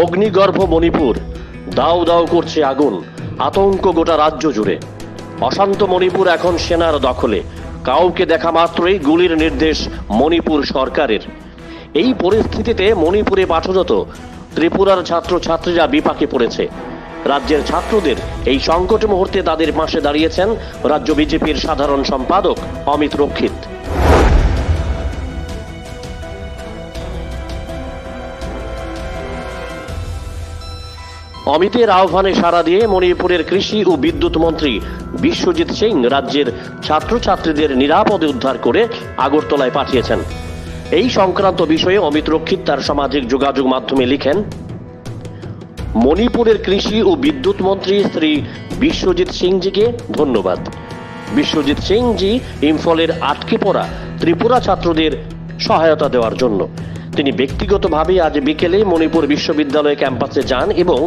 অগ্নিগর্ভ মণিপুর, দাউ দাউ করছে আগুন, আতঙ্ক গোটা রাজ্য জুড়ে। অশান্ত মণিপুর এখন সেনার দখলে, কাউকে দেখা মাত্রই গুলির নির্দেশ মণিপুর সরকারের। এই পরিস্থিতিতে মণিপুরে পাঠরত ত্রিপুরার ছাত্রছাত্রীরা বিপাকে পড়েছে। রাজ্যের ছাত্রদের এই সংকট মুহূর্তে তাদের পাশে দাঁড়িয়েছেন রাজ্য বিজেপির সাধারণ সম্পাদক অমিত রক্ষিত। অমিতের আহ্বানে সাড়া দিয়ে মণিপুরের কৃষি ও বিদ্যুৎ মন্ত্রী বিশ্বজিৎ সিং রাজ্যের ছাত্রছাত্রীদের নিরাপদে উদ্ধার করে আগরতলায় পাঠিয়েছেন। এই সংক্রান্ত বিষয়ে অমিত রক্ষিত তার সামাজিক যোগাযোগ মাধ্যমে লিখেন, মণিপুরের কৃষি ও বিদ্যুৎ মন্ত্রী শ্রী বিশ্বজিৎ সিংজিকে ধন্যবাদ। বিশ্বজিৎ সিংজি ইম্ফলের আটকে পড়া ত্রিপুরা ছাত্রদের সহায়তা দেওয়ার জন্য তিনি ব্যক্তিগতভাবে আজ বিকেলে মণিপুর বিশ্ববিদ্যালয় ক্যাম্পাসে যান এবং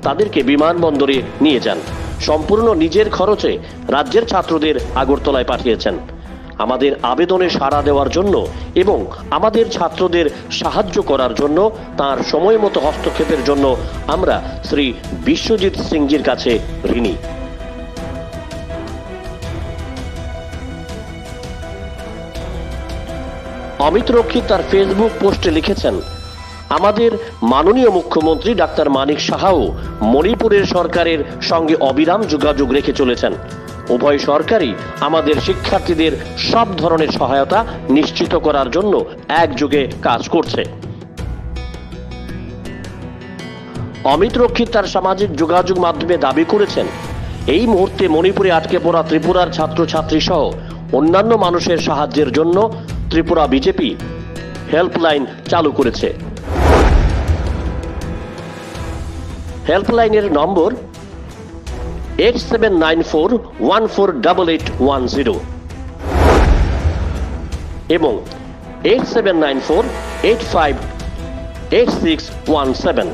তাদেরকে বিমানবন্দরে নিয়ে যান। সম্পূর্ণ নিজের খরচে রাজ্যের ছাত্রদের আগরতলায় পাঠিয়েছেন। আমাদের আবেদনে সাড়া দেওয়ার জন্য এবং আমাদের ছাত্রদের সাহায্য করার জন্য তার সময় মতো হস্তক্ষেপের জন্য আমরা শ্রী বিশ্বজিৎ সিংজির কাছে ঋণী। অমিত রক্ষিত তার ফেসবুক পোস্টে লিখেছেন, আমাদের মাননীয় মুখ্যমন্ত্রী ডাক্তার মানিক সাহাও মণিপুরের সরকারের সঙ্গে অবিরাম যোগাযোগ রেখে চলেছেন। উভয় সরকারই আমাদের শিক্ষার্থীদের সব ধরনের সহায়তা নিশ্চিত করার জন্য একযোগে কাজ করছে। অমিত রক্ষিত তার সামাজিক যোগাযোগ মাধ্যমে দাবি করেছেন, এই মুহূর্তে মণিপুরে আটকে পড়া ত্রিপুরার ছাত্রছাত্রী সহ অন্যান্য মানুষের সাহায্যের জন্য ত্রিপুরা বিজেপি হেল্পলাইন চালু করেছে। হেল্পলাইনের নম্বর 8794148810 এবং 8794858617।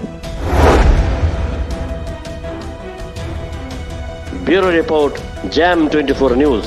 Bureau report, jam 24 news.